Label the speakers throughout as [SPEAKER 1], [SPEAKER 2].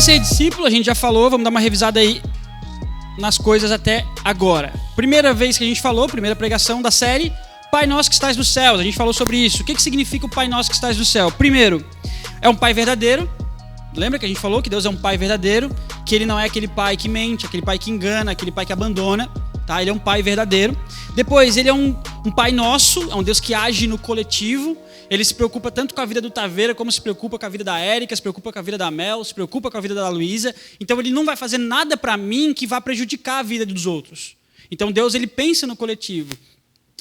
[SPEAKER 1] ser discípulo, a gente já falou, vamos dar uma revisada aí nas coisas até agora. Primeira vez que a gente falou, primeira pregação da série, Pai Nosso que estás nos céus. A gente falou sobre isso. O que significa o Pai Nosso que estás no céu? Primeiro, é um Pai verdadeiro. Lembra que a gente falou que Deus é um Pai verdadeiro, que Ele não é aquele Pai que mente, aquele Pai que engana, aquele Pai que abandona, tá? Ele é um Pai verdadeiro. Depois, Ele é um Pai nosso, é um Deus que age no coletivo. Ele se preocupa tanto com a vida do Taveira, como se preocupa com a vida da Érica, se preocupa com a vida da Mel, se preocupa com a vida da Luísa. Então, Ele não vai fazer nada para mim que vá prejudicar a vida dos outros. Então, Deus, Ele pensa no coletivo.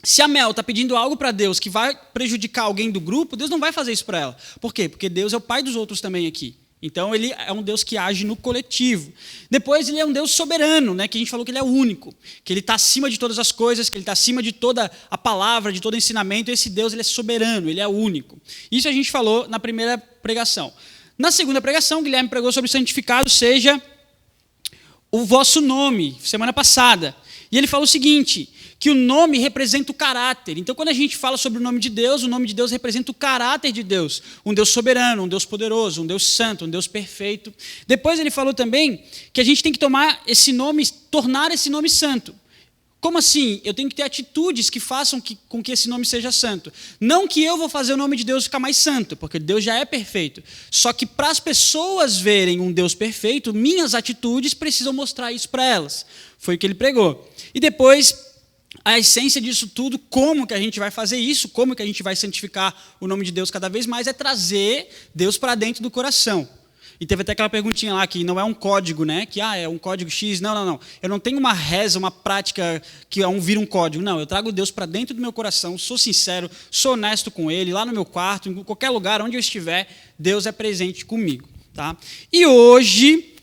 [SPEAKER 1] Se a Mel está pedindo algo para Deus que vai prejudicar alguém do grupo, Deus não vai fazer isso para ela. Por quê? Porque Deus é o Pai dos outros também aqui. Então, Ele é um Deus que age no coletivo. Depois, Ele é um Deus soberano, né? Que a gente falou que Ele é único, que Ele está acima de todas as coisas, que Ele está acima de toda a palavra, de todo ensinamento. Esse Deus, Ele é soberano, Ele é único. Isso a gente falou na primeira pregação. Na segunda pregação, Guilherme pregou sobre santificado seja o vosso nome, semana passada. E ele falou o seguinte, que o nome representa o caráter. Então, quando a gente fala sobre o nome de Deus representa o caráter de Deus. Um Deus soberano, um Deus poderoso, um Deus santo, um Deus perfeito. Depois ele falou também que a gente tem que tomar esse nome, tornar esse nome santo. Como assim? Eu tenho que ter atitudes que façam com que esse nome seja santo. Não que eu vou fazer o nome de Deus ficar mais santo, porque Deus já é perfeito. Só que para as pessoas verem um Deus perfeito, minhas atitudes precisam mostrar isso para elas. Foi o que ele pregou. E depois, a essência disso tudo, como que a gente vai fazer isso, como que a gente vai santificar o nome de Deus cada vez mais, é trazer Deus para dentro do coração. E teve até aquela perguntinha lá, que não é um código, né? Que é um código X. Não. Eu não tenho uma reza, uma prática que vira um código. Não, eu trago Deus para dentro do meu coração, sou sincero, sou honesto com Ele, lá no meu quarto, em qualquer lugar, onde eu estiver, Deus é presente comigo. Tá? E hoje,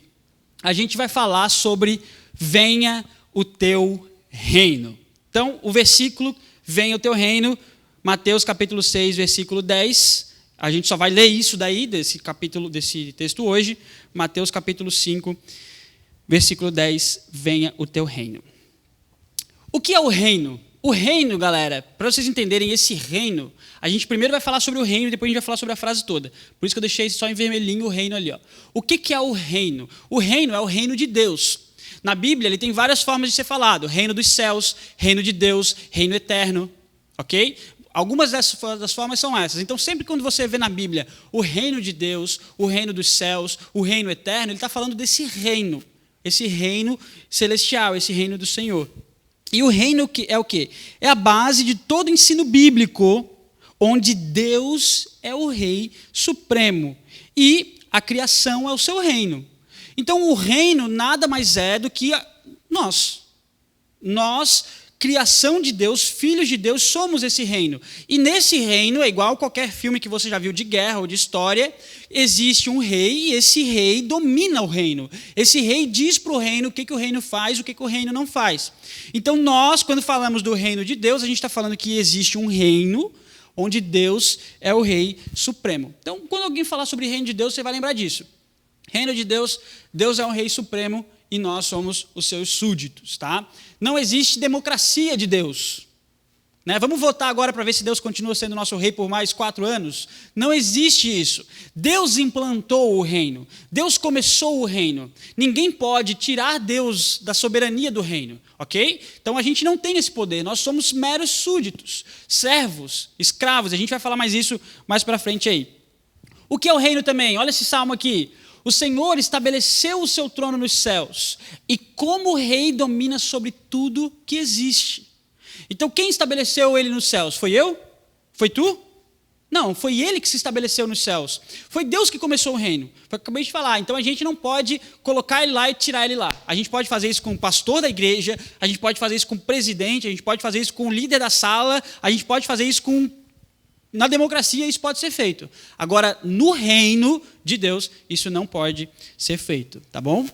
[SPEAKER 1] a gente vai falar sobre venha o teu reino. Então, o versículo, venha o teu reino, Mateus capítulo 6, versículo 10. A gente só vai ler isso daí, desse texto hoje. Mateus capítulo 5, versículo 10, venha o teu reino. O que é o reino? O reino, galera, para vocês entenderem esse reino, a gente primeiro vai falar sobre o reino e depois a gente vai falar sobre a frase toda. Por isso que eu deixei só em vermelhinho o reino ali. Ó. O que é o reino? O reino é o reino de Deus. Na Bíblia, ele tem várias formas de ser falado. Reino dos céus, reino de Deus, reino eterno. Ok? Algumas das formas são essas. Então, sempre quando você vê na Bíblia o reino de Deus, o reino dos céus, o reino eterno, ele está falando desse reino. Esse reino celestial, esse reino do Senhor. E o reino é o quê? É a base de todo ensino bíblico, onde Deus é o rei supremo. E a criação é o seu reino. Então, o reino nada mais é do que nós. Nós, criação de Deus, filhos de Deus, somos esse reino. E nesse reino, é igual qualquer filme que você já viu de guerra ou de história, existe um rei e esse rei domina o reino. Esse rei diz para o reino o que o reino faz, o que o reino não faz. Então, nós, quando falamos do reino de Deus, a gente está falando que existe um reino onde Deus é o rei supremo. Então, quando alguém falar sobre reino de Deus, você vai lembrar disso. Reino de Deus, Deus é um rei supremo e nós somos os seus súditos, tá? Não existe democracia de Deus. Né? Vamos votar agora para ver se Deus continua sendo nosso rei por mais 4 anos? Não existe isso. Deus implantou o reino. Deus começou o reino. Ninguém pode tirar Deus da soberania do reino, ok? Então a gente não tem esse poder. Nós somos meros súditos, servos, escravos. A gente vai falar mais isso mais para frente aí. O que é o reino também? Olha esse salmo aqui. O Senhor estabeleceu o seu trono nos céus e como rei domina sobre tudo que existe. Então quem estabeleceu ele nos céus? Foi eu? Foi tu? Não, foi ele que se estabeleceu nos céus. Foi Deus que começou o reino. Foi o que eu acabei de falar. Então a gente não pode colocar ele lá e tirar ele lá. A gente pode fazer isso com o pastor da igreja, a gente pode fazer isso com o presidente, a gente pode fazer isso com o líder da sala, a gente pode fazer isso com... Na democracia isso pode ser feito. Agora, no reino de Deus, isso não pode ser feito, tá bom?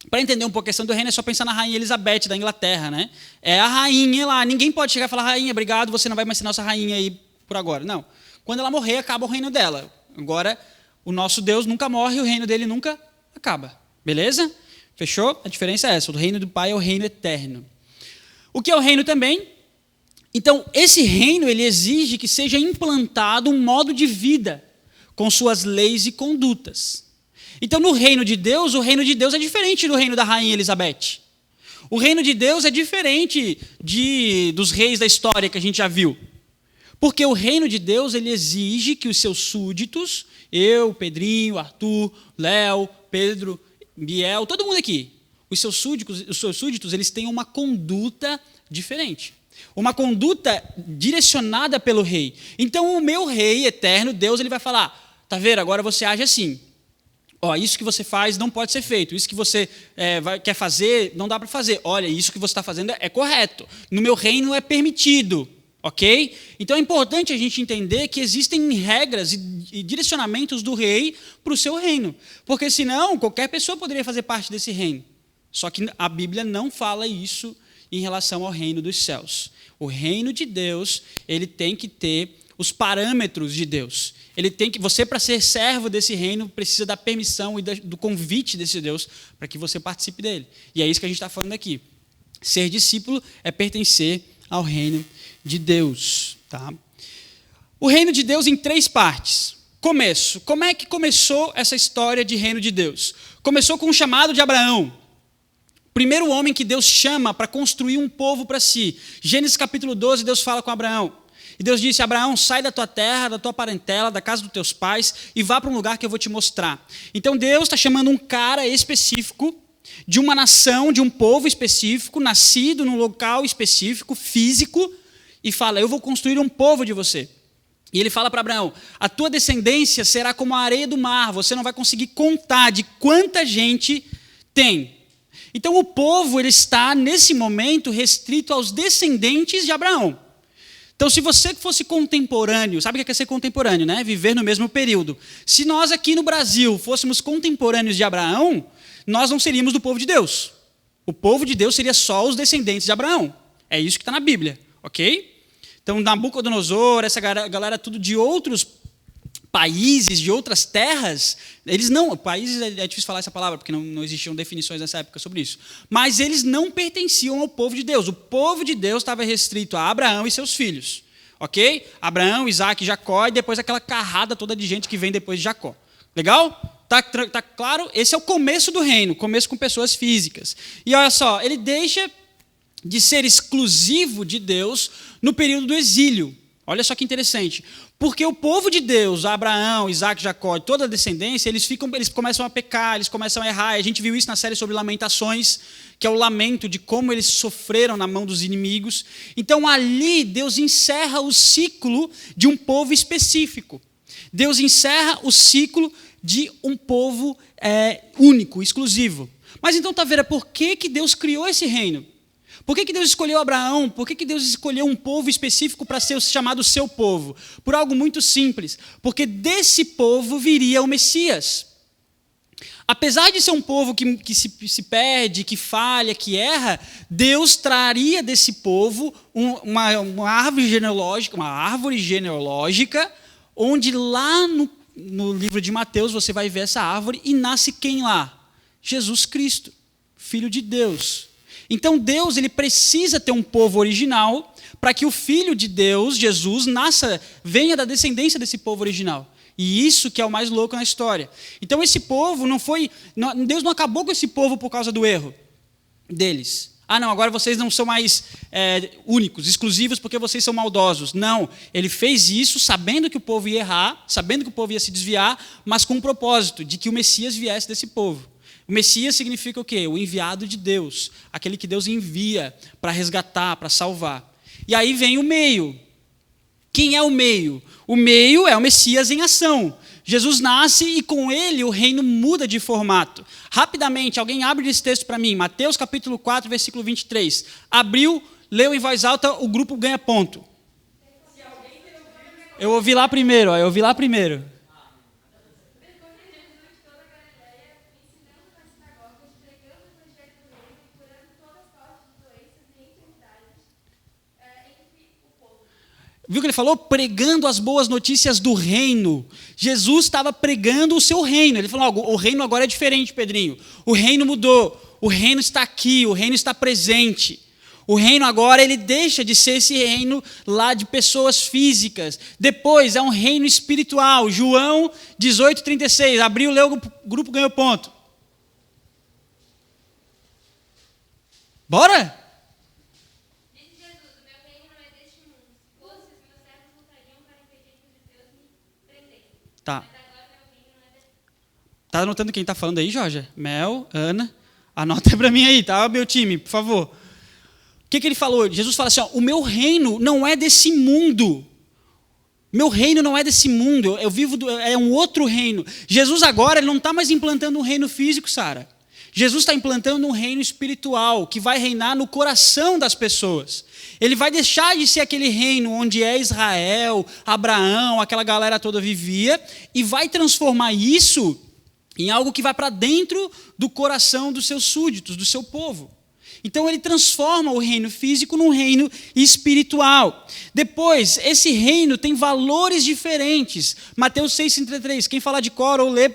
[SPEAKER 1] Para entender um pouco a questão do reino, é só pensar na rainha Elizabeth da Inglaterra, né? É a rainha lá, ninguém pode chegar e falar, rainha, obrigado, você não vai mais ser nossa rainha aí por agora. Não. Quando ela morrer, acaba o reino dela. Agora, o nosso Deus nunca morre, o reino dele nunca acaba. Beleza? Fechou? A diferença é essa, o reino do Pai é o reino eterno. O que é o reino também? Então, esse reino, ele exige que seja implantado um modo de vida com suas leis e condutas. Então, no reino de Deus, o reino de Deus é diferente do reino da rainha Elizabeth. O reino de Deus é diferente dos reis da história que a gente já viu. Porque o reino de Deus, ele exige que os seus súditos, eu, Pedrinho, Arthur, Léo, Pedro, Biel, todo mundo aqui, os seus súditos, eles têm uma conduta diferente. Uma conduta direcionada pelo rei. Então, o meu rei eterno, Deus, ele vai falar, tá vendo, agora você age assim. Ó, isso que você faz não pode ser feito. Isso que você quer fazer, não dá para fazer. Olha, isso que você está fazendo é correto. No meu reino é permitido. Ok? Então é importante a gente entender que existem regras e direcionamentos do rei para o seu reino. Porque senão, qualquer pessoa poderia fazer parte desse reino. Só que a Bíblia não fala isso em relação ao reino dos céus. O reino de Deus, ele tem que ter os parâmetros de Deus. Você, para ser servo desse reino, precisa da permissão e do convite desse Deus para que você participe dele. E é isso que a gente está falando aqui. Ser discípulo é pertencer ao reino de Deus. Tá? O reino de Deus em 3 partes. Começo. Como é que começou essa história de reino de Deus? Começou com o chamado de Abraão. Primeiro homem que Deus chama para construir um povo para si. Gênesis capítulo 12, Deus fala com Abraão. E Deus disse, Abraão, sai da tua terra, da tua parentela, da casa dos teus pais e vá para um lugar que eu vou te mostrar. Então Deus está chamando um cara específico, de uma nação, de um povo específico, nascido num local específico, físico, e fala, eu vou construir um povo de você. E ele fala para Abraão, a tua descendência será como a areia do mar, você não vai conseguir contar de quanta gente tem. Então o povo ele está, nesse momento, restrito aos descendentes de Abraão. Então, se você fosse contemporâneo, sabe o que é ser contemporâneo, né? Viver no mesmo período. Se nós aqui no Brasil fôssemos contemporâneos de Abraão, nós não seríamos do povo de Deus. O povo de Deus seria só os descendentes de Abraão. É isso que está na Bíblia, ok? Então, Nabucodonosor, essa galera tudo de outros países, de outras terras, eles não, países é difícil falar essa palavra, porque não existiam definições nessa época sobre isso, mas eles não pertenciam ao povo de Deus. O povo de Deus estava restrito a Abraão e seus filhos, ok? Abraão, Isaac, Jacó, e depois aquela carrada toda de gente que vem depois de Jacó. Legal? Tá claro? Esse é o começo do reino, começo com pessoas físicas. E olha só, ele deixa de ser exclusivo de Deus no período do exílio. Olha só que interessante. Porque o povo de Deus, Abraão, Isaac, Jacó, toda a descendência, eles começam a pecar, eles começam a errar. A gente viu isso na série sobre Lamentações, que é o lamento de como eles sofreram na mão dos inimigos. Então ali Deus encerra o ciclo de um povo específico. Deus encerra o ciclo de um povo único, exclusivo. Mas então, Taveira, por que Deus criou esse reino? Por que Deus escolheu Abraão? Por que Deus escolheu um povo específico para ser chamado seu povo? Por algo muito simples. Porque desse povo viria o Messias. Apesar de ser um povo que se perde, que falha, que erra, Deus traria desse povo uma árvore genealógica, onde lá no livro de Mateus você vai ver essa árvore e nasce quem lá? Jesus Cristo, Filho de Deus. Então Deus ele precisa ter um povo original para que o Filho de Deus, Jesus, venha da descendência desse povo original. E isso que é o mais louco na história. Então esse povo Deus não acabou com esse povo por causa do erro deles. Ah, não, agora vocês não são mais únicos, exclusivos porque vocês são maldosos. Não, ele fez isso sabendo que o povo ia errar, sabendo que o povo ia se desviar, mas com um propósito de que o Messias viesse desse povo. O Messias significa o quê? O enviado de Deus, aquele que Deus envia para resgatar, para salvar. E aí vem o meio. Quem é o meio? O meio é o Messias em ação. Jesus nasce e com ele o reino muda de formato. Rapidamente, alguém abre esse texto para mim, Mateus capítulo 4, versículo 23. Abriu, leu em voz alta, o grupo ganha ponto. Eu ouvi lá primeiro. Viu o que ele falou? Pregando as boas notícias do reino. Jesus estava pregando o seu reino. Ele falou, o reino agora é diferente, Pedrinho. O reino mudou. O reino está aqui, o reino está presente. O reino agora, ele deixa de ser esse reino lá de pessoas físicas. Depois, é um reino espiritual. João 18:36. Abriu, leu, o grupo ganhou ponto. Bora?
[SPEAKER 2] Disse Jesus, o meu reino não é deste mundo. Se fosse, os meus servos lutariam para impedir que os judeus me prendessem.
[SPEAKER 1] Tá.
[SPEAKER 2] Mas agora meu reino não é deste mundo.
[SPEAKER 1] Tá anotando quem tá falando aí, Jorge? Mel, Ana. Anota para mim aí, tá, meu time, por favor. O que ele falou? Jesus fala assim, ó, o meu reino não é desse mundo. Meu reino não é desse mundo. Eu vivo, é um outro reino. Jesus agora, ele não está mais implantando um reino físico, Sara. Jesus está implantando um reino espiritual que vai reinar no coração das pessoas. Ele vai deixar de ser aquele reino onde é Israel, Abraão, aquela galera toda vivia, e vai transformar isso em algo que vai para dentro do coração dos seus súditos, do seu povo. Então ele transforma o reino físico num reino espiritual. Depois, esse reino tem valores diferentes. Mateus 6,33, quem falar de cor ou lê,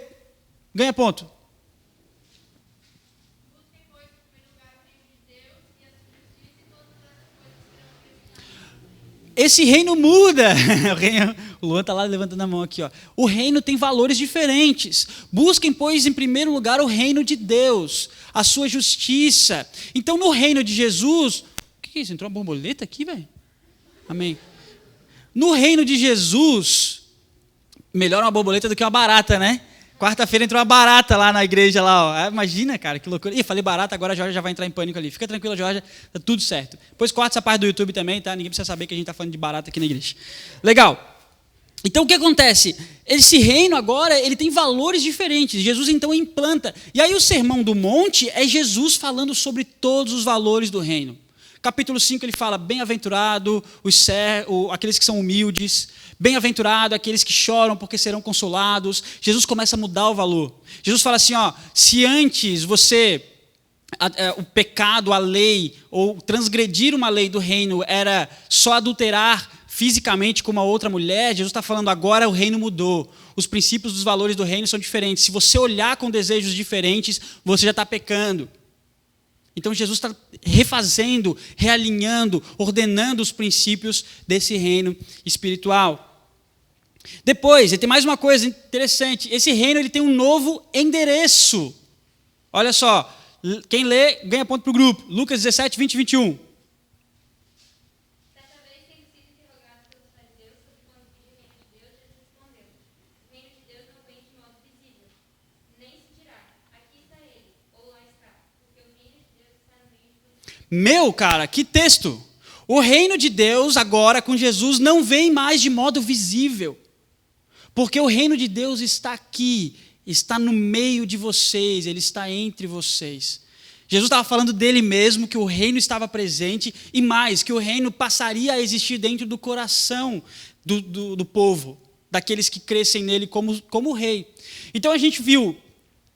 [SPEAKER 1] ganha ponto. Esse reino muda. O Luan está lá levantando a mão aqui. Ó. O reino tem valores diferentes. Busquem, pois, em primeiro lugar o reino de Deus, a sua justiça. Então, no reino de Jesus... O que é isso? Entrou uma borboleta aqui, velho? Amém. No reino de Jesus, melhor uma borboleta do que uma barata, né? Quarta-feira entrou uma barata lá na igreja, lá, ó. Imagina, cara, que loucura. Ih, falei barata, agora a Jorge já vai entrar em pânico ali. Fica tranquila, Jorge, tá tudo certo. Depois corta essa parte do YouTube também, tá? Ninguém precisa saber que a gente tá falando de barata aqui na igreja. Legal. Então, o que acontece? Esse reino agora, ele tem valores diferentes. Jesus, então, implanta. E aí, o Sermão do Monte é Jesus falando sobre todos os valores do reino. Capítulo 5, ele fala, bem-aventurado aqueles que são humildes, bem-aventurado aqueles que choram porque serão consolados. Jesus começa a mudar o valor. Jesus fala assim, ó, se antes o pecado, a lei, ou transgredir uma lei do reino era só adulterar fisicamente com uma outra mulher, Jesus está falando agora o reino mudou. Os princípios dos valores do reino são diferentes. Se você olhar com desejos diferentes, você já está pecando. Então Jesus está refazendo, realinhando, ordenando os princípios desse reino espiritual. Depois, ele tem mais uma coisa interessante. Esse reino ele tem um novo endereço. Olha só, quem lê ganha ponto para o grupo. Lucas 17, 20 e 21. Meu, cara, que texto! O reino de Deus, agora com Jesus, não vem mais de modo visível. Porque o reino de Deus está aqui, está no meio de vocês, ele está entre vocês. Jesus estava falando dele mesmo, que o reino estava presente, e mais, que o reino passaria a existir dentro do coração do povo, daqueles que crescem nele como rei. Então a gente viu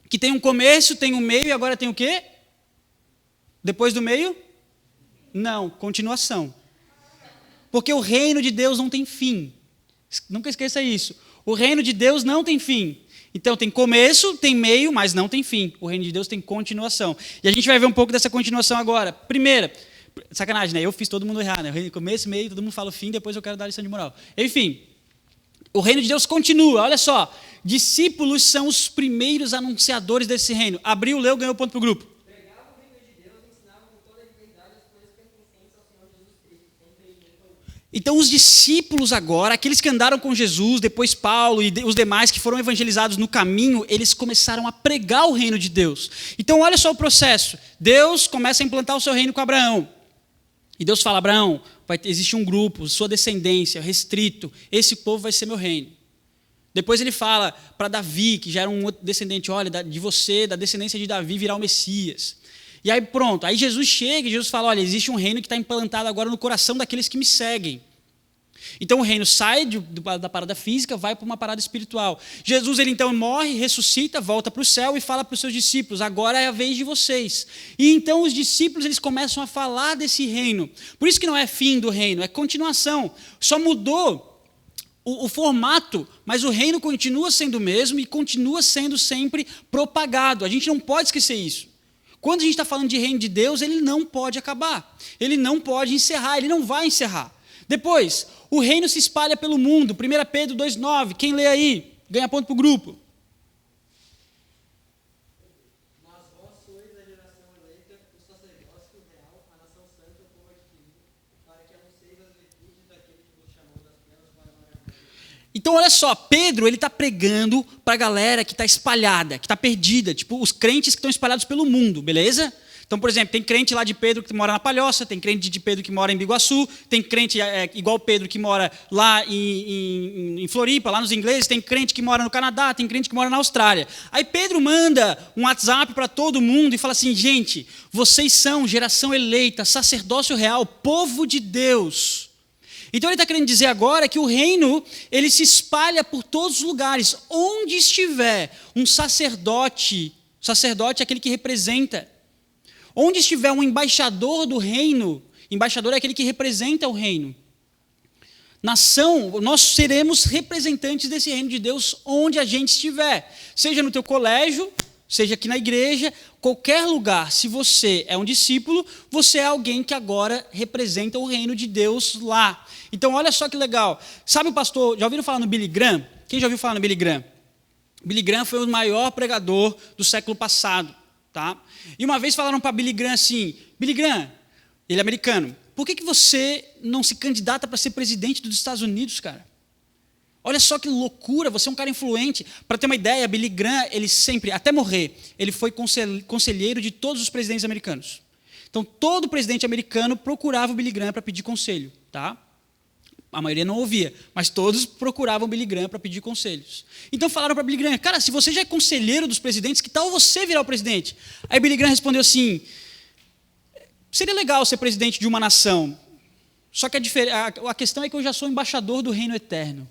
[SPEAKER 1] que tem um começo, tem um meio, e agora tem o quê? Depois do meio? Não, continuação. Porque o reino de Deus não tem fim. Nunca esqueça isso. O reino de Deus não tem fim. Então tem começo, tem meio, mas não tem fim. O reino de Deus tem continuação. E a gente vai ver um pouco dessa continuação agora. Primeira, sacanagem, né? Eu fiz todo mundo errar, né? Começo, meio, todo mundo fala o fim, depois eu quero dar a lição de moral. Enfim, o reino de Deus continua. Olha só, discípulos são os primeiros anunciadores desse reino. Abriu, leu, ganhou ponto para o grupo. Então os discípulos agora, aqueles que andaram com Jesus, depois Paulo e os demais que foram evangelizados no caminho, eles começaram a pregar o reino de Deus. Então olha só o processo. Deus começa a implantar o seu reino com Abraão. E Deus fala, Abraão, vai existir um grupo, sua descendência, restrito, esse povo vai ser meu reino. Depois ele fala para Davi, que já era um outro descendente, olha, de você, da descendência de Davi virá o Messias. E aí pronto, aí Jesus chega e Jesus fala, olha, existe um reino que está implantado agora no coração daqueles que me seguem. Então o reino sai da parada física, vai para uma parada espiritual. Jesus, ele então morre, ressuscita, volta para o céu e fala para os seus discípulos, agora é a vez de vocês. E então os discípulos, eles começam a falar desse reino. Por isso que não é fim do reino, é continuação. Só mudou o formato, mas o reino continua sendo o mesmo e continua sendo sempre propagado. A gente não pode esquecer isso. Quando a gente está falando de reino de Deus, ele não pode acabar. Ele não pode encerrar, ele não vai encerrar. Depois, o reino se espalha pelo mundo. 1 Pedro 2,9. Quem lê aí? Ganha ponto para o grupo. Então, olha só, Pedro, ele está pregando para a galera que está espalhada, que está perdida, tipo os crentes que estão espalhados pelo mundo, beleza? Então, por exemplo, tem crente lá de Pedro que mora na Palhoça, tem crente de Pedro que mora em Biguaçu, tem crente igual Pedro que mora lá em Floripa, lá nos ingleses, tem crente que mora no Canadá, tem crente que mora na Austrália. Aí Pedro manda um WhatsApp para todo mundo e fala assim, gente, vocês são geração eleita, sacerdócio real, povo de Deus. Então ele está querendo dizer agora que o reino, ele se espalha por todos os lugares. Onde estiver um sacerdote é aquele que representa. Onde estiver um embaixador do reino, embaixador é aquele que representa o reino. Nação, nós seremos representantes desse reino de Deus onde a gente estiver. Seja no teu colégio, seja aqui na igreja, qualquer lugar. Se você é um discípulo, você é alguém que agora representa o reino de Deus lá. Então, olha só que legal. Sabe o pastor, já ouviram falar no Billy Graham? Quem já ouviu falar no Billy Graham? Billy Graham foi o maior pregador do século passado. Tá? E uma vez falaram para Billy Graham assim, Billy Graham, ele é americano, por que você não se candidata para ser presidente dos Estados Unidos, cara? Olha só que loucura, você é um cara influente. Para ter uma ideia, Billy Graham, ele sempre, até morrer, ele foi conselheiro de todos os presidentes americanos. Então, todo presidente americano procurava o Billy Graham para pedir conselho. Tá? A maioria não ouvia, mas todos procuravam Billy Graham para pedir conselhos. Então falaram para Billy Graham, cara, se você já é conselheiro dos presidentes, que tal você virar o presidente? Aí Billy Graham respondeu assim, seria legal ser presidente de uma nação, só que a questão é que eu já sou embaixador do reino eterno.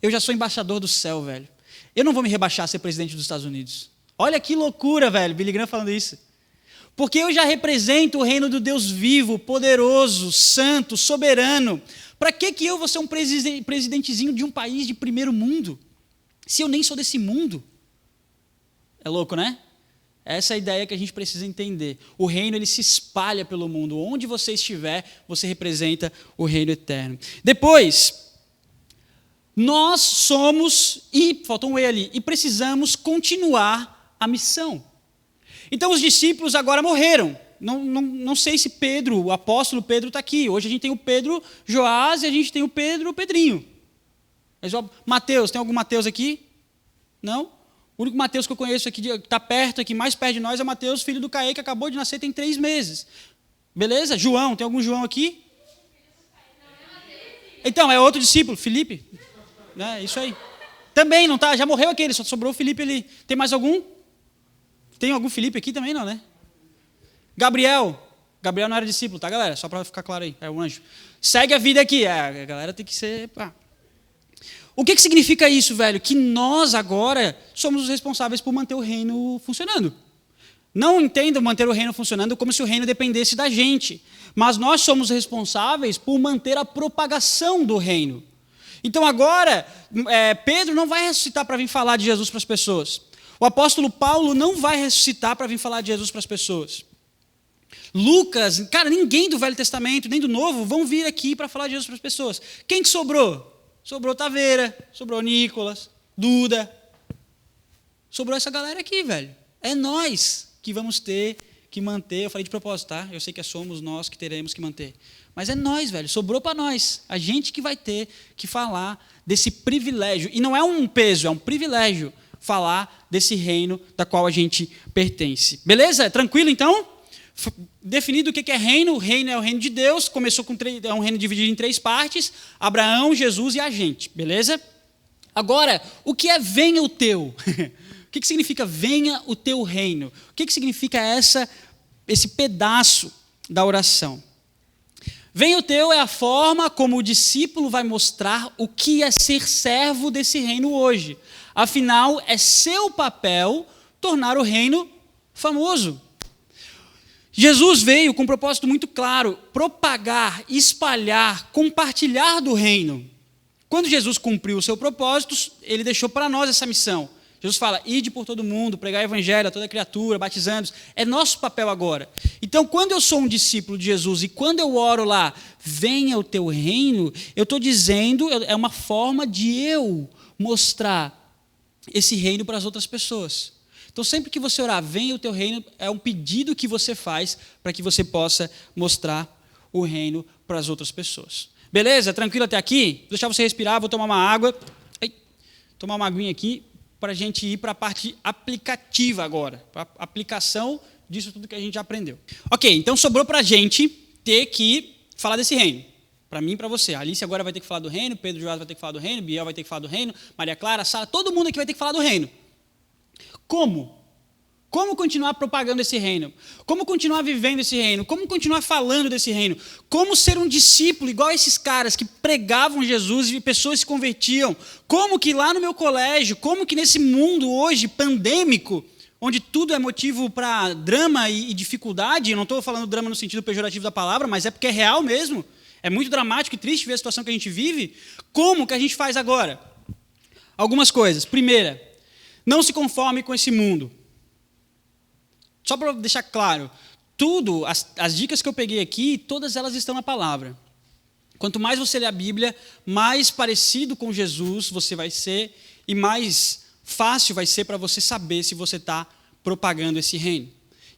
[SPEAKER 1] Eu já sou embaixador do céu, velho. Eu não vou me rebaixar a ser presidente dos Estados Unidos. Olha que loucura, velho, Billy Graham falando isso. Porque eu já represento o reino do Deus vivo, poderoso, santo, soberano. Para que eu vou ser um presidentezinho de um país de primeiro mundo, se eu nem sou desse mundo? É louco, né? Essa é a ideia que a gente precisa entender. O reino, ele se espalha pelo mundo. Onde você estiver, você representa o reino eterno. Depois, nós somos, e faltou um E ali, e precisamos continuar a missão. Então os discípulos agora morreram. Não sei se Pedro, o apóstolo Pedro está aqui. Hoje a gente tem o Pedro Joás e a gente tem o Pedro Pedrinho. Mas, Mateus, tem algum Mateus aqui? Não? O único Mateus que eu conheço aqui, que está perto, aqui, mais perto de nós, é Mateus, filho do Caê, que acabou de nascer, tem 3 meses. Beleza? João, tem algum João aqui? Então, é outro discípulo, Felipe. É isso aí. Também não tá, já morreu aquele, só sobrou o Felipe ali. Tem mais algum? Tem algum Felipe aqui também, não, né? Gabriel não era discípulo, tá, galera? Só para ficar claro aí, é o anjo. Segue a vida aqui, a galera tem que ser... O que significa isso, velho? Que nós agora somos os responsáveis por manter o reino funcionando. Não entendam manter o reino funcionando como se o reino dependesse da gente, mas nós somos responsáveis por manter a propagação do reino. Então agora, Pedro não vai ressuscitar para vir falar de Jesus para as pessoas. O apóstolo Paulo não vai ressuscitar para vir falar de Jesus para as pessoas. Lucas, cara, ninguém do Velho Testamento, nem do Novo, vão vir aqui para falar de Jesus para as pessoas. Quem que sobrou? Sobrou Taveira, sobrou Nicolas, Duda. Sobrou essa galera aqui, velho. É nós que vamos ter que manter, eu falei de propósito, tá? Eu sei que somos nós que teremos que manter. Mas é nós, velho, sobrou para nós. A gente que vai ter que falar desse privilégio. E não é um peso, é um privilégio falar desse reino da qual a gente pertence. Beleza? Tranquilo, então? Definido o que é reino. O reino é o reino de Deus. Começou com é um reino dividido em 3 partes. Abraão, Jesus e a gente. Beleza? Agora, o que é venha o teu? O que significa venha o teu reino? O que significa esse pedaço da oração? Venha o teu é a forma como o discípulo vai mostrar o que é ser servo desse reino hoje. Afinal, é seu papel tornar o reino famoso. Jesus veio com um propósito muito claro, propagar, espalhar, compartilhar do reino. Quando Jesus cumpriu o seu propósito, ele deixou para nós essa missão. Jesus fala, ide por todo mundo, pregar o evangelho a toda criatura, batizando-os. É nosso papel agora. Então, quando eu sou um discípulo de Jesus e quando eu oro lá, venha o teu reino, eu estou dizendo, é uma forma de eu mostrar esse reino para as outras pessoas. Então, sempre que você orar, venha o teu reino, é um pedido que você faz para que você possa mostrar o reino para as outras pessoas. Beleza? Tranquilo até aqui? Vou deixar você respirar, vou tomar uma água. Tomar uma aguinha aqui para a gente ir para a parte aplicativa agora, para a aplicação disso tudo que a gente já aprendeu. Ok, então sobrou para a gente ter que falar desse reino. Para mim e para você. A Alice agora vai ter que falar do reino, Pedro Joás vai ter que falar do reino, Biel vai ter que falar do reino, Maria Clara, Sara, todo mundo aqui vai ter que falar do reino. Como? Como continuar propagando esse reino? Como continuar vivendo esse reino? Como continuar falando desse reino? Como ser um discípulo igual a esses caras que pregavam Jesus e pessoas se convertiam? Como que lá no meu colégio, como que nesse mundo hoje pandêmico, onde tudo é motivo para drama e dificuldade, eu não estou falando drama no sentido pejorativo da palavra, mas é porque é real mesmo, é muito dramático e triste ver a situação que a gente vive, como que a gente faz agora? Algumas coisas. Primeira, não se conforme com esse mundo. Só para deixar claro, tudo, as dicas que eu peguei aqui, todas elas estão na palavra. Quanto mais você lê a Bíblia, mais parecido com Jesus você vai ser e mais fácil vai ser para você saber se você está propagando esse reino.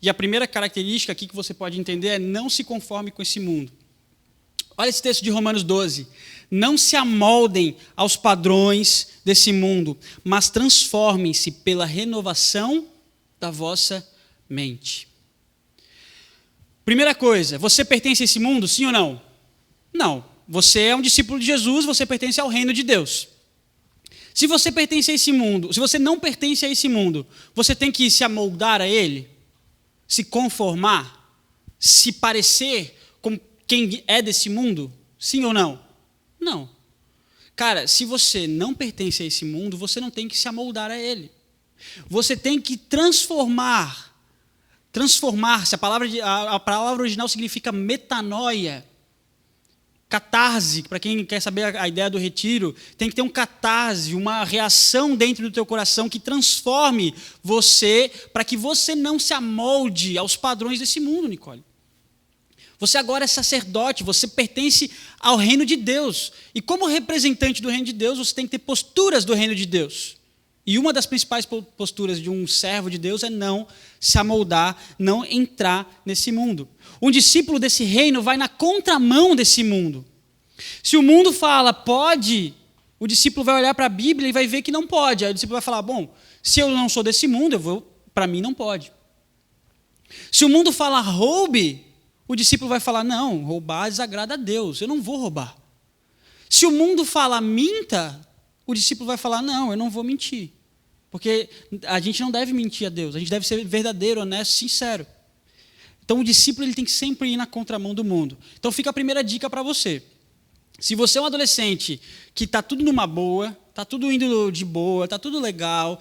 [SPEAKER 1] E a primeira característica aqui que você pode entender é não se conforme com esse mundo. Olha esse texto de Romanos 12. Não se amoldem aos padrões desse mundo, mas transformem-se pela renovação da vossa mente. Primeira coisa, você pertence a esse mundo, sim ou não? Não. Você é um discípulo de Jesus, você pertence ao reino de Deus. Se você pertence a esse mundo, se você não pertence a esse mundo, você tem que se amoldar a ele, se conformar, se parecer com quem é desse mundo, sim ou não? Não. Cara, se você não pertence a esse mundo, você não tem que se amoldar a ele. Você tem que transformar-se. A palavra original significa metanoia. Catarse, para quem quer saber a ideia do retiro, tem que ter um catarse, uma reação dentro do teu coração que transforme você, para que você não se amolde aos padrões desse mundo, Nicole. Você agora é sacerdote, você pertence ao reino de Deus. E como representante do reino de Deus, você tem que ter posturas do reino de Deus. E uma das principais posturas de um servo de Deus é não se amoldar, não entrar nesse mundo. Um discípulo desse reino vai na contramão desse mundo. Se o mundo fala pode, o discípulo vai olhar para a Bíblia e vai ver que não pode. Aí o discípulo vai falar, bom, se eu não sou desse mundo, para mim não pode. Se o mundo fala roube, o discípulo vai falar, não, roubar desagrada a Deus, eu não vou roubar. Se o mundo fala minta, o discípulo vai falar, não, eu não vou mentir. Porque a gente não deve mentir a Deus, a gente deve ser verdadeiro, honesto, sincero. Então o discípulo ele tem que sempre ir na contramão do mundo. Então fica a primeira dica para você. Se você é um adolescente que está tudo numa boa, está tudo indo de boa, está tudo legal,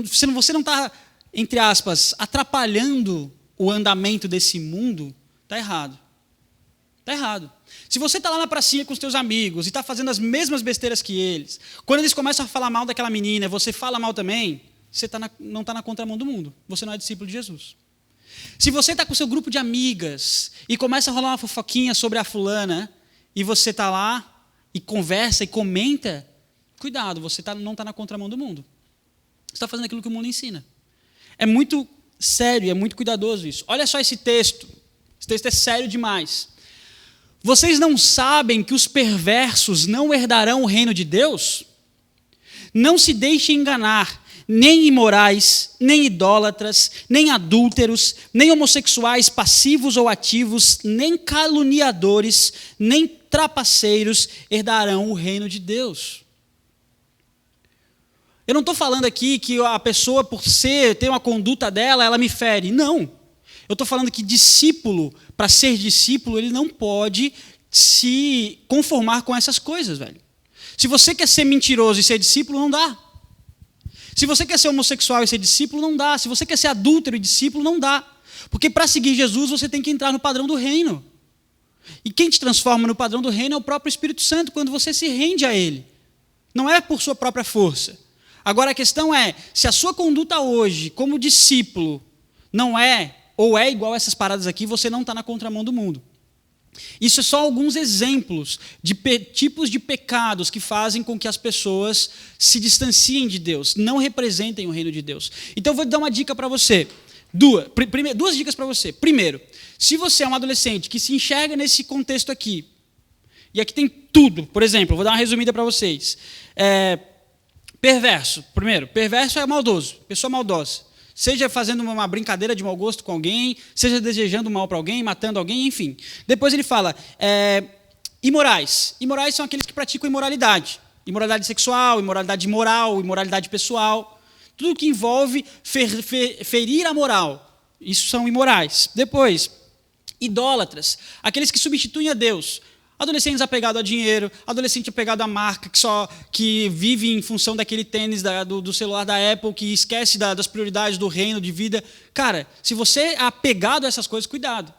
[SPEAKER 1] você não está, entre aspas, atrapalhando o andamento desse mundo, está errado. Está errado. Se você está lá na pracinha com os teus amigos e está fazendo as mesmas besteiras que eles, quando eles começam a falar mal daquela menina, você fala mal também, você não está na contramão do mundo. Você não é discípulo de Jesus. Se você está com o seu grupo de amigas e começa a rolar uma fofoquinha sobre a fulana, e você está lá e conversa e comenta, cuidado, você não está na contramão do mundo. Você está fazendo aquilo que o mundo ensina. É muito sério, é muito cuidadoso isso. Olha só esse texto. Esse texto é sério demais. Vocês não sabem que os perversos não herdarão o reino de Deus? Não se deixem enganar, nem imorais, nem idólatras, nem adúlteros, nem homossexuais passivos ou ativos, nem caluniadores, nem trapaceiros herdarão o reino de Deus. Eu não estou falando aqui que a pessoa, por ter uma conduta dela, ela me fere. Não. Eu estou falando que discípulo, para ser discípulo, ele não pode se conformar com essas coisas, velho. Se você quer ser mentiroso e ser discípulo, não dá. Se você quer ser homossexual e ser discípulo, não dá. Se você quer ser adúltero e discípulo, não dá. Porque para seguir Jesus, você tem que entrar no padrão do reino. E quem te transforma no padrão do reino é o próprio Espírito Santo, quando você se rende a Ele. Não é por sua própria força. Agora a questão é, se a sua conduta hoje, como discípulo, não é, ou é igual a essas paradas aqui, você não está na contramão do mundo. Isso é só alguns exemplos de tipos de pecados que fazem com que as pessoas se distanciem de Deus, não representem o reino de Deus. Então eu vou dar uma dica para você. Duas dicas para você. Primeiro, se você é um adolescente que se enxerga nesse contexto aqui, e aqui tem tudo, por exemplo, vou dar uma resumida para vocês. Perverso. Primeiro, perverso é maldoso, pessoa maldosa. Seja fazendo uma brincadeira de mau gosto com alguém, seja desejando mal para alguém, matando alguém, enfim. Depois ele fala, imorais. Imorais são aqueles que praticam imoralidade. Imoralidade sexual, imoralidade moral, imoralidade pessoal. Tudo que envolve ferir a moral. Isso são imorais. Depois, idólatras. Aqueles que substituem a Deus. Adolescentes apegados a dinheiro, adolescente apegado a marca, que vive em função daquele tênis do celular da Apple, que esquece das prioridades do reino, de vida. Cara, se você é apegado a essas coisas, cuidado.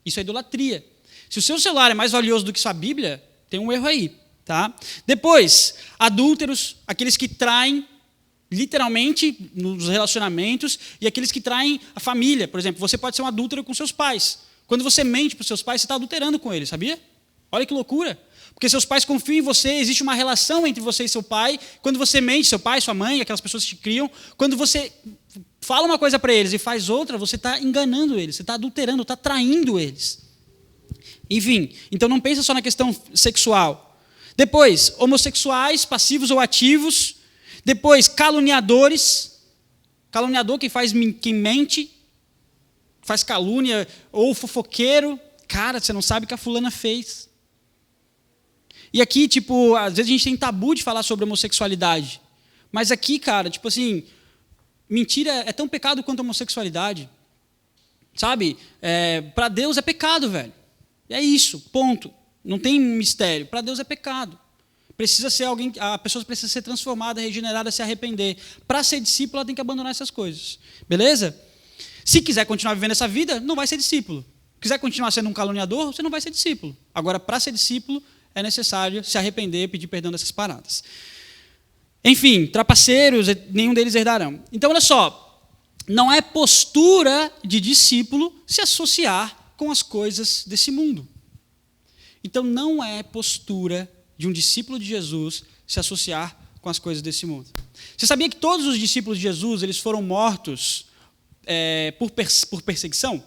[SPEAKER 1] Isso é idolatria. Se o seu celular é mais valioso do que sua Bíblia, tem um erro aí. Tá? Depois, adúlteros, aqueles que traem, literalmente, nos relacionamentos, e aqueles que traem a família. Por exemplo, você pode ser um adúltero com seus pais. Quando você mente para os seus pais, você está adulterando com eles, sabia? Olha que loucura. Porque seus pais confiam em você, existe uma relação entre você e seu pai. Quando você mente, seu pai, sua mãe, aquelas pessoas que te criam, quando você fala uma coisa para eles e faz outra, você está enganando eles, você está adulterando, está traindo eles. Enfim, então não pensa só na questão sexual. Depois, homossexuais, passivos ou ativos. Depois, caluniadores. Caluniador, quem mente, faz calúnia, ou fofoqueiro. Cara, você não sabe o que a fulana fez. E aqui, tipo, às vezes a gente tem tabu de falar sobre homossexualidade. Mas aqui, cara, tipo assim, mentira é tão pecado quanto a homossexualidade. Sabe? Para Deus é pecado, velho. É isso, ponto. Não tem mistério. Para Deus é pecado. A pessoa precisa ser transformada, regenerada, se arrepender. Para ser discípulo, ela tem que abandonar essas coisas. Beleza? Se quiser continuar vivendo essa vida, não vai ser discípulo. Quiser continuar sendo um caluniador, você não vai ser discípulo. Agora, para ser discípulo, é necessário se arrepender, pedir perdão dessas paradas. Enfim, trapaceiros, nenhum deles herdarão. Então, olha só, não é postura de discípulo se associar com as coisas desse mundo. Então, não é postura de um discípulo de Jesus se associar com as coisas desse mundo. Você sabia que todos os discípulos de Jesus eles foram mortos por perseguição?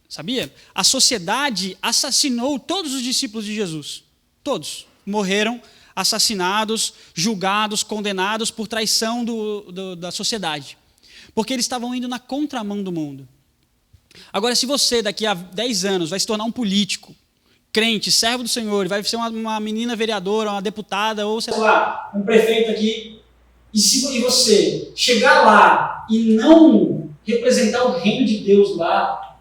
[SPEAKER 1] Sabia? A sociedade assassinou todos os discípulos de Jesus. Todos morreram assassinados, julgados, condenados por traição da sociedade. Porque eles estavam indo na contramão do mundo. Agora, se você, daqui a 10 anos, vai se tornar um político, crente, servo do Senhor, vai ser uma menina vereadora, uma deputada, ou sei lá, um prefeito aqui, e você chegar lá e não representar o reino de Deus lá,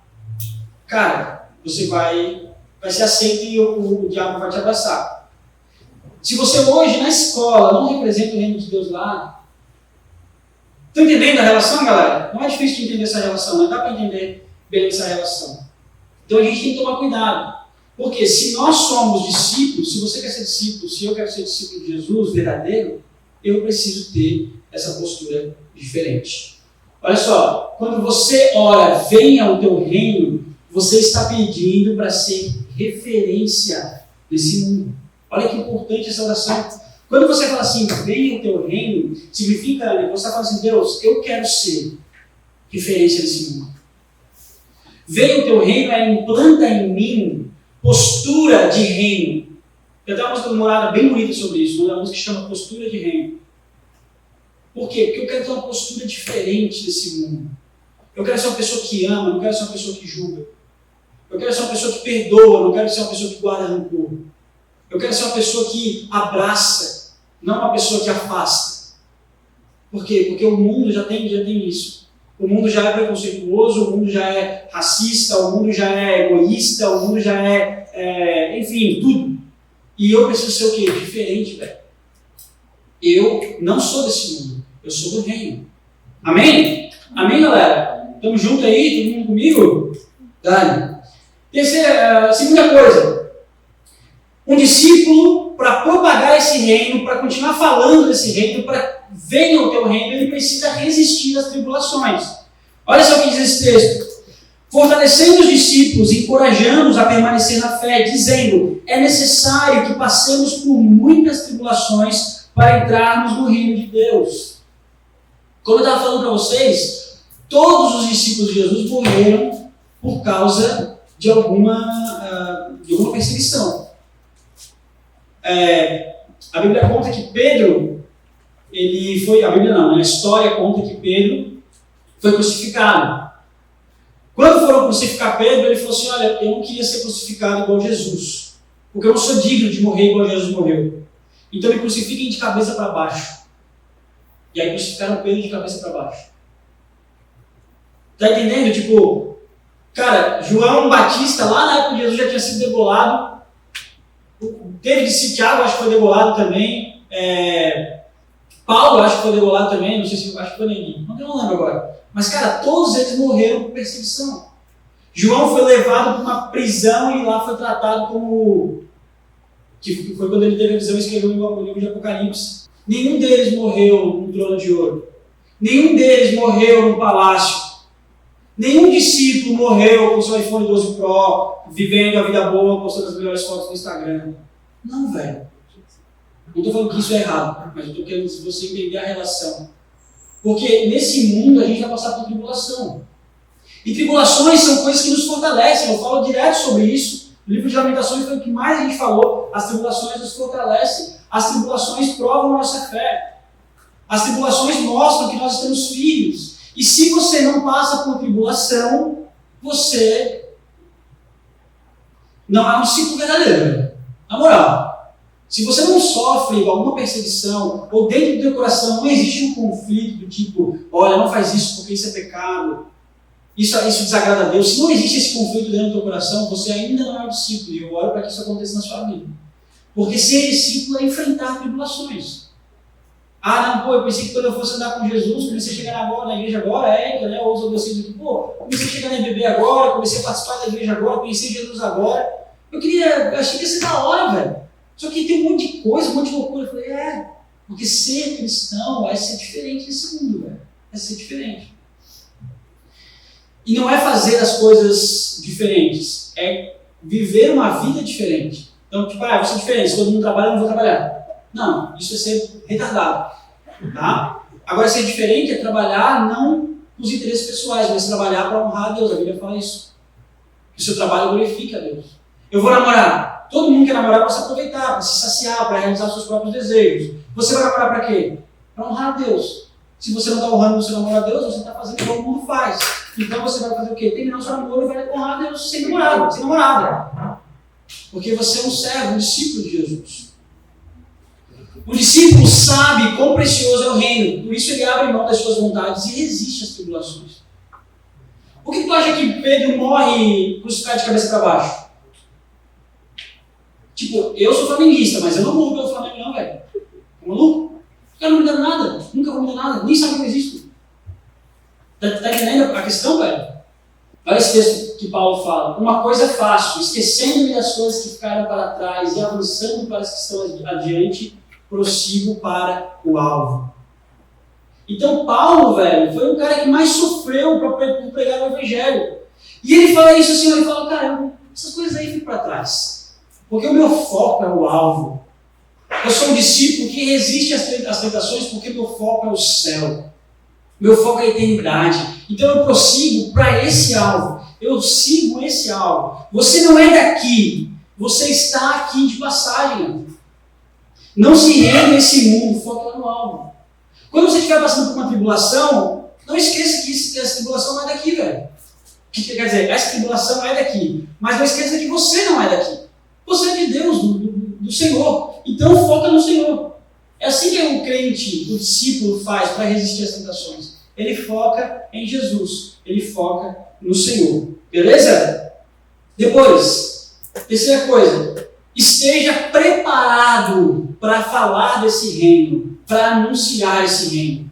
[SPEAKER 1] cara, você vai ser aceito e o diabo vai te abraçar. Se você hoje na escola não representa o reino de Deus lá, estão entendendo a relação, galera? Não é difícil de entender essa relação, não dá para entender bem essa relação. Então a gente tem que tomar cuidado. Porque se nós somos discípulos, se você quer ser discípulo, se eu quero ser discípulo de Jesus verdadeiro, eu preciso ter essa postura diferente. Olha só, quando você ora, venha o teu reino, você está pedindo para ser referência desse mundo. Olha que importante essa oração. Quando você fala assim, venha o teu reino, significa, você está falando assim, Deus, eu quero ser referência desse mundo. Venha o teu reino, implanta em mim postura de reino. Eu tenho uma música do Morada bem bonita sobre isso, uma música que chama Postura de Reino. Por quê? Porque eu quero ter uma postura diferente desse mundo. Eu quero ser uma pessoa que ama, não quero ser uma pessoa que julga. Eu quero ser uma pessoa que perdoa, não quero ser uma pessoa que guarda rancor. Eu quero ser uma pessoa que abraça, não uma pessoa que afasta. Por quê? Porque o mundo já tem isso. O mundo já é preconceituoso, o mundo já é racista, o mundo já é egoísta, o mundo já enfim, tudo. E eu preciso ser o quê? Diferente, velho. Eu não sou desse mundo, eu sou do reino. Amém? Amém, galera? Estamos juntos aí? Todo mundo comigo? Dale. Segunda coisa. Um discípulo, para propagar propagar esse reino, para continuar falando desse reino, para venha o teu reino, ele precisa resistir às tribulações. Olha só o que diz esse texto. Fortalecendo os discípulos, encorajando-os a permanecer na fé, dizendo, é necessário que passemos por muitas tribulações para entrarmos no reino de Deus. Como eu estava falando para vocês, todos os discípulos de Jesus morreram por causa de alguma perseguição. A Bíblia conta que Pedro, a história conta que Pedro foi crucificado. Quando foram crucificar Pedro, ele falou assim, olha, eu não queria ser crucificado igual Jesus, porque eu não sou digno de morrer igual Jesus morreu. Então me crucifiquem de cabeça para baixo. E aí crucificaram Pedro de cabeça para baixo. Tá entendendo? Tipo, cara, João Batista, lá na época de Jesus, já tinha sido degolado. Teve de Tiago, acho que foi degolado também. Paulo, acho que foi degolado também. Não sei se acho que foi ninguém. Não lembro agora. Mas, cara, todos eles morreram por perseguição. João foi levado para uma prisão e lá foi tratado como... que foi quando ele teve a visão e escreveu o livro de Apocalipse. Nenhum deles morreu no trono de ouro. Nenhum deles morreu no palácio. Nenhum discípulo morreu com seu iPhone 12 Pro, vivendo a vida boa, postando as melhores fotos no Instagram. Não, velho. Não estou falando que isso é errado, mas eu estou querendo que você entender a relação. Porque nesse mundo a gente vai passar por tribulação. E tribulações são coisas que nos fortalecem. Eu falo direto sobre isso. O livro de Lamentações foi o que mais a gente falou. As tribulações nos fortalecem. As tribulações provam a nossa fé. As tribulações mostram que nós estamos firmes. E se você não passa por tribulação, você não é um discípulo verdadeiro. Na moral. Se você não sofre alguma perseguição, ou dentro do teu coração não existe um conflito do tipo, olha, não faz isso porque isso é pecado, isso desagrada a Deus. Se não existe esse conflito dentro do teu coração, você ainda não é um discípulo. E eu oro para que isso aconteça na sua vida. Porque ser discípulo é enfrentar tribulações. Eu pensei que quando eu fosse andar com Jesus, comecei a chegar agora na igreja agora, né? Ou os adolescentes aqui, comecei a chegar na EBB agora, comecei a participar da igreja agora, conheci Jesus agora. Eu achei que ia ser da hora, velho. Só que tem um monte de coisa, um monte de loucura. Eu falei, porque ser cristão é ser diferente nesse mundo, velho. É ser diferente. E não é fazer as coisas diferentes, é viver uma vida diferente. Então, tipo, eu vou ser diferente, se todo mundo trabalha, eu não vou trabalhar. Não, isso é ser retardado. Tá? Agora, ser diferente é trabalhar não com os interesses pessoais, mas trabalhar para honrar a Deus. A Bíblia fala isso. Que o seu trabalho glorifica a Deus. Eu vou namorar. Todo mundo quer namorar para se aproveitar, para se saciar, para realizar os seus próprios desejos. Você vai namorar para quê? Para honrar a Deus. Se você não está honrando o seu namoro a Deus, você está fazendo o que todo mundo faz. Então você vai fazer o quê? Terminar o seu namoro e vai honrar a Deus sem namorado, sem namorada. Porque você é um servo, um discípulo de Jesus. O discípulo sabe quão precioso é o reino, por isso ele abre mão das suas vontades e resiste às tribulações. Por que tu acha que Pedro morre crucificado de cabeça para baixo? Tipo, eu sou flamenguista, mas eu não morro pelo Flamengo não, velho. Tá maluco? O cara não me dá nada, nunca vou me dar nada, nem sabe que eu existo. Tá entendendo a questão, velho? Olha esse texto que Paulo fala. Uma coisa faço, esquecendo-me das coisas que ficaram para trás e avançando para as que estão adiante, prossigo para o alvo. Então Paulo, velho, foi um cara que mais sofreu por pregar o evangelho. E ele fala isso assim, ele fala, cara, essas coisas aí ficam para trás. Porque o meu foco é o alvo. Eu sou um discípulo que resiste às tentações porque meu foco é o céu. Meu foco é a eternidade. Então eu prossigo para esse alvo. Eu sigo esse alvo. Você não é daqui. Você está aqui de passagem. Não se renda nesse mundo, foca no alvo. Quando você estiver passando por uma tribulação, não esqueça que essa tribulação não é daqui, velho. Quer dizer, essa tribulação é daqui. Mas não esqueça que você não é daqui. Você é de Deus, do Senhor. Então foca no Senhor. É assim que o crente, o discípulo faz para resistir às tentações. Ele foca em Jesus. Ele foca no Senhor. Beleza? Depois, terceira coisa. Esteja preparado para falar desse reino, para anunciar esse reino.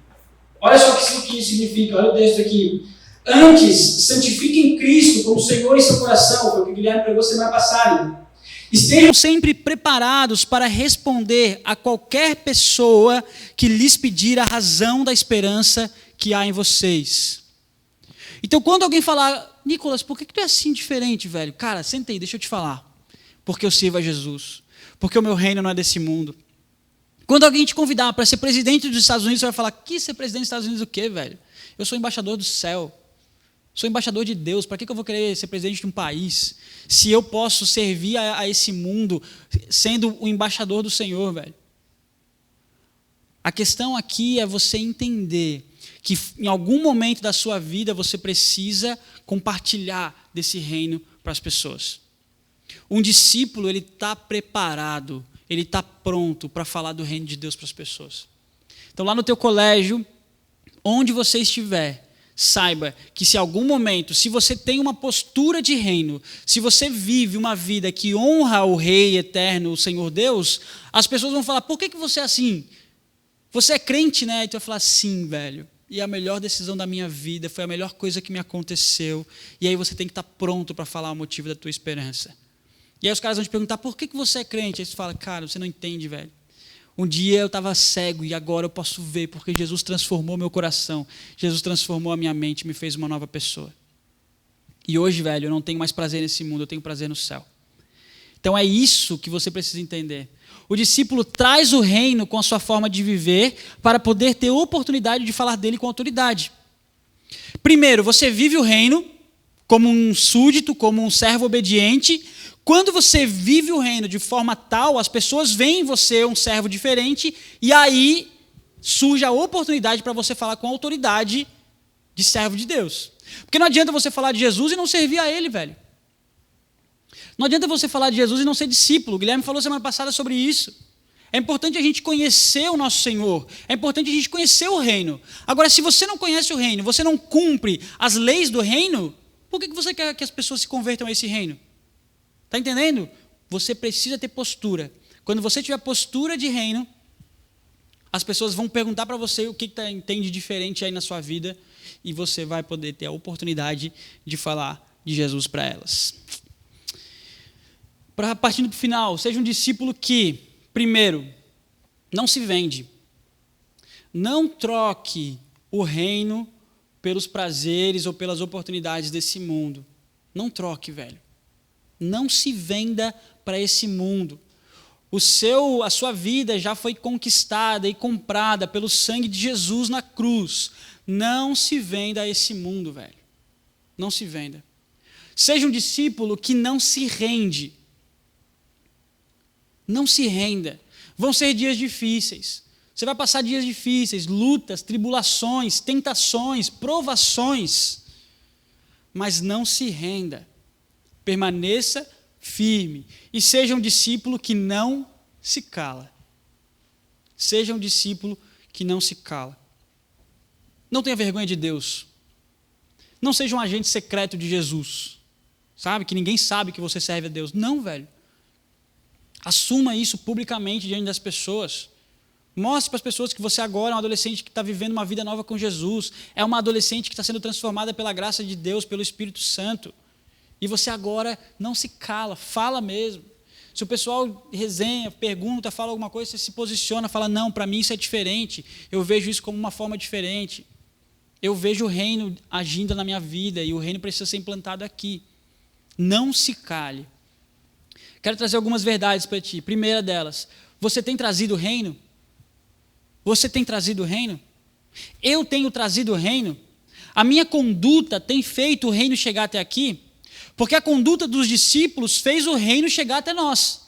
[SPEAKER 1] Olha só o que isso significa. Olha o texto aqui. Antes, santifiquem Cristo como Senhor em seu coração. Foi o que o Guilherme pregou semana passada. Estejam sempre preparados para responder a qualquer pessoa que lhes pedir a razão da esperança que há em vocês. Então, quando alguém falar, Nicolas, por que tu é assim diferente, velho? Cara, senta aí, deixa eu te falar. Porque eu sirvo a Jesus. Porque o meu reino não é desse mundo. Quando alguém te convidar para ser presidente dos Estados Unidos, você vai falar, que ser presidente dos Estados Unidos o quê, velho? Eu sou embaixador do céu. Sou embaixador de Deus. Para que eu vou querer ser presidente de um país se eu posso servir a esse mundo sendo o embaixador do Senhor, velho? A questão aqui é você entender que em algum momento da sua vida você precisa compartilhar desse reino para as pessoas. Um discípulo, ele está preparado, ele está pronto para falar do reino de Deus para as pessoas. Então, lá no teu colégio, onde você estiver, saiba que se em algum momento, se você tem uma postura de reino, se você vive uma vida que honra o Rei eterno, o Senhor Deus, as pessoas vão falar, por que você é assim? Você é crente, né? E tu vai falar, sim, velho. E a melhor decisão da minha vida, foi a melhor coisa que me aconteceu. E aí você tem que estar pronto para falar o motivo da tua esperança. E aí os caras vão te perguntar, por que você é crente? Aí você fala, cara, você não entende, velho. Um dia eu estava cego e agora eu posso ver, porque Jesus transformou meu coração. Jesus transformou a minha mente, me fez uma nova pessoa. E hoje, velho, eu não tenho mais prazer nesse mundo, eu tenho prazer no céu. Então é isso que você precisa entender. O discípulo traz o reino com a sua forma de viver para poder ter oportunidade de falar dele com autoridade. Primeiro, você vive o reino como um súdito, como um servo obediente. Quando você vive o reino de forma tal, as pessoas veem em você um servo diferente e aí surge a oportunidade para você falar com autoridade de servo de Deus. Porque não adianta você falar de Jesus e não servir a Ele, velho. Não adianta você falar de Jesus e não ser discípulo. O Guilherme falou semana passada sobre isso. É importante a gente conhecer o nosso Senhor. É importante a gente conhecer o reino. Agora, se você não conhece o reino, você não cumpre as leis do reino, por que você quer que as pessoas se convertam a esse reino? Está entendendo? Você precisa ter postura. Quando você tiver postura de reino, as pessoas vão perguntar para você o que tem de diferente aí na sua vida e você vai poder ter a oportunidade de falar de Jesus para elas. Partindo para o final, seja um discípulo que, primeiro, não se vende. Não troque o reino pelos prazeres ou pelas oportunidades desse mundo. Não troque, velho. Não se venda para esse mundo. A sua vida já foi conquistada e comprada pelo sangue de Jesus na cruz. Não se venda a esse mundo, velho. Não se venda. Seja um discípulo que não se rende. Não se renda. Vão ser dias difíceis. Você vai passar dias difíceis, lutas, tribulações, tentações, provações. Mas não se renda. Permaneça firme. E seja um discípulo que não se cala. Seja um discípulo que não se cala. Não tenha vergonha de Deus. Não seja um agente secreto de Jesus. Sabe? Que ninguém sabe que você serve a Deus. Não, velho. Assuma isso publicamente diante das pessoas. Mostre para as pessoas que você agora é um adolescente que está vivendo uma vida nova com Jesus. É uma adolescente que está sendo transformada pela graça de Deus, pelo Espírito Santo. E você agora não se cala, fala mesmo. Se o pessoal resenha, pergunta, fala alguma coisa, você se posiciona, fala, não, para mim isso é diferente. Eu vejo isso como uma forma diferente. Eu vejo o reino agindo na minha vida e o reino precisa ser implantado aqui. Não se cale. Quero trazer algumas verdades para ti. Primeira delas, você tem trazido o reino? Você tem trazido o reino? Eu tenho trazido o reino? A minha conduta tem feito o reino chegar até aqui? Porque a conduta dos discípulos fez o reino chegar até nós.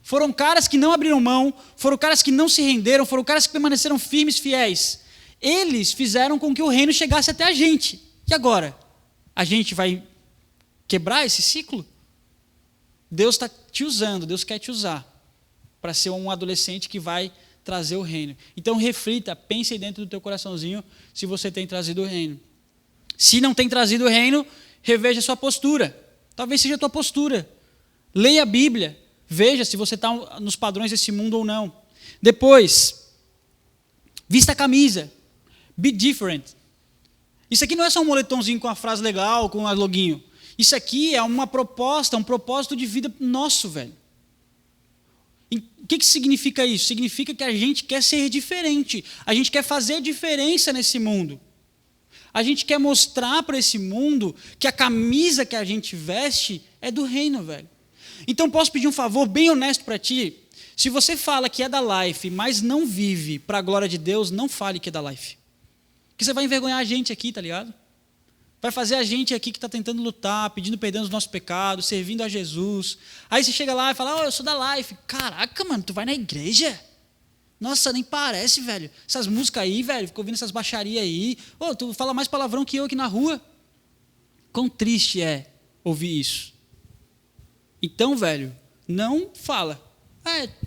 [SPEAKER 1] Foram caras que não abriram mão, foram caras que não se renderam, foram caras que permaneceram firmes, fiéis. Eles fizeram com que o reino chegasse até a gente. E agora? A gente vai quebrar esse ciclo? Deus está te usando, Deus quer te usar para ser um adolescente que vai trazer o reino. Então reflita, pense aí dentro do teu coraçãozinho se você tem trazido o reino. Se não tem trazido o reino, reveja a sua postura. Talvez seja a tua postura. Leia a Bíblia, veja se você está nos padrões desse mundo ou não. Depois, vista a camisa. Be different. Isso aqui não é só um moletomzinho com a frase legal, com a loguinho. Isso aqui é uma proposta, um propósito de vida nosso, velho. O que significa isso? Significa que a gente quer ser diferente. A gente quer fazer diferença nesse mundo. A gente quer mostrar para esse mundo que a camisa que a gente veste é do reino, velho. Então, posso pedir um favor bem honesto para ti? Se você fala que é da Life, mas não vive para a glória de Deus, não fale que é da Life. Porque você vai envergonhar a gente aqui, tá ligado? Vai fazer a gente aqui que está tentando lutar, pedindo perdão dos nossos pecados, servindo a Jesus. Aí você chega lá e fala, eu sou da Life. Caraca, mano, tu vai na igreja? Nossa, nem parece, velho. Essas músicas aí, velho, fico ouvindo essas baixarias aí. Tu fala mais palavrão que eu aqui na rua. Quão triste é ouvir isso. Então, velho, não fala.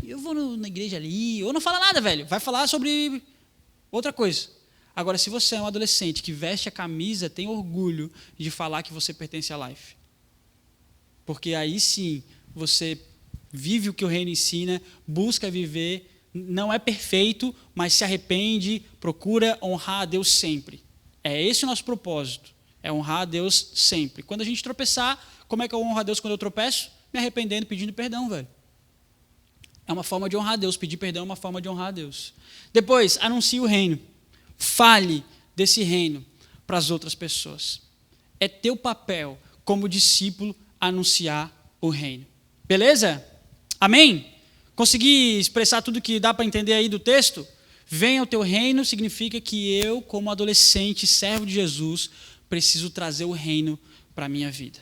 [SPEAKER 1] Eu vou na igreja ali. Ou não fala nada, velho. Vai falar sobre outra coisa. Agora, se você é um adolescente que veste a camisa, tem orgulho de falar que você pertence à Life. Porque aí sim, você vive o que o reino ensina, busca viver, não é perfeito, mas se arrepende, procura honrar a Deus sempre. É esse o nosso propósito, é honrar a Deus sempre. Quando a gente tropeçar, como é que eu honro a Deus quando eu tropeço? Me arrependendo, pedindo perdão, velho. É uma forma de honrar a Deus, pedir perdão é uma forma de honrar a Deus. Depois, anuncie o reino. Fale desse reino para as outras pessoas. É teu papel, como discípulo, anunciar o reino. Beleza? Amém? Consegui expressar tudo que dá para entender aí do texto? Venha o teu reino significa que eu, como adolescente, servo de Jesus, preciso trazer o reino para a minha vida.